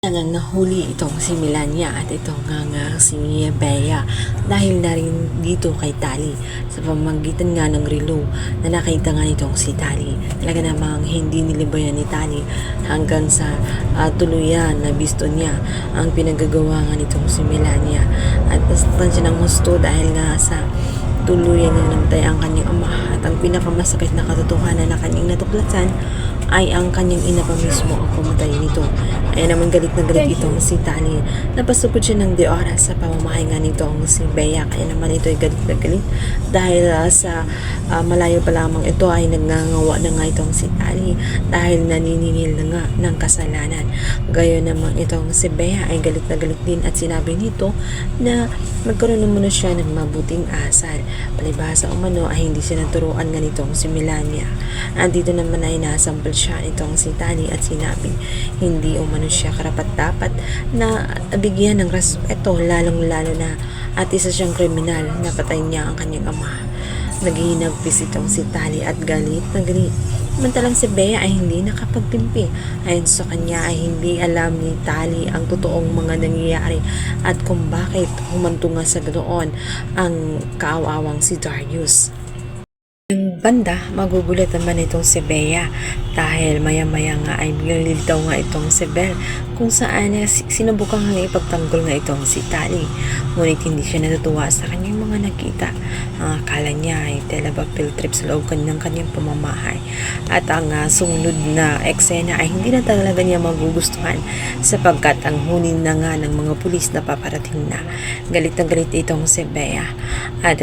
Nang nahuli itong si Melania at itong nga si Bea dahil na rin dito kay Tali sa pamamagitan nga ng relo na nakita nga nitong si Tali. Talaga namang hindi nilibayan ni Tali hanggang sa tuluyan na bisto niya ang pinagagawa nga nitong si Melania at nasaktan siya ng gusto dahil nga sa tuluyan na namatay ang kanyang ama at ang pinakamasakit na katotohanan na kanyang natuklasan ay ang kanyang ina pa mismo ang pumatay nito. Kaya naman galit na galit itong si Tali. Napasugod siya ng di oras sa pamamahay nga nitong si Bea. Kaya naman ito ay galit na galit dahil sa malayo pa lamang ito ay nagngangawa na nga itong si Tali dahil naniningil na nga ng kasalanan. Gayon naman itong si Bea ay galit na galit din at sinabi nito na magkaroon na muna siya ng mabuting asal. Palibhasa umano ay hindi siya naturuan nga nitong si Melania. At dito naman ay nasampal siya itong si Tali at sinabing hindi umano siya karapat-dapat na bigyan ng respeto lalong-lalo na at isa siyang kriminal na patay niya ang kanyang ama. Naghihinagpis itong si Tali at galit na galit. Samantalang si Bea ay hindi nakapagtimpi. Ayon sa kanya ay hindi alam ni Tali ang totoong mga nangyayari at kung bakit humanto nga sa ganoon ang kaawawang si Darius. Yung banda, magugulat naman itong si Bea dahil maya-maya nga ay nililitaw nga itong si Belle kung saan sinubukan nga ipagtanggol nga itong si Tali. Ngunit hindi siya natutuwa sa kanyang mga nakita. Ang akala niya ay teleba field trip sa loob ng kanyang pamamahay. At ang sumunod na eksena ay hindi na talaga niya magugustuhan sapagkat ang hunin na nga ng mga pulis na paparating na. Galit na galit itong si Bea at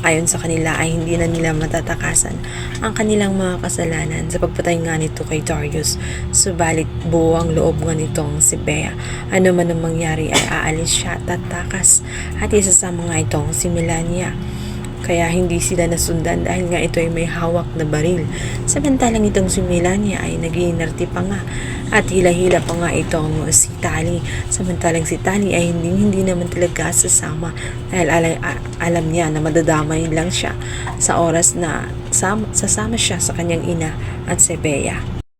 ayon sa kanila ay hindi na nila matatakasan ang kanilang mga kasalanan sa pagpatay nga nito kay Darius. Subalit buo ang loob nga nitong si Bea. Ano man ang mangyari ay aalis siya at tatakas at isasama nga itong si Melania. Kaya hindi sila nasundan dahil nga ito ay may hawak na baril. Samantalang itong si Melania ay nag-iinarte pa nga at hila-hila pa nga itong si Tali. Samantalang si Tali ay hindi naman talaga sasama dahil alam niya na madadamay lang siya sa oras na sasama siya sa kanyang ina at si Bea.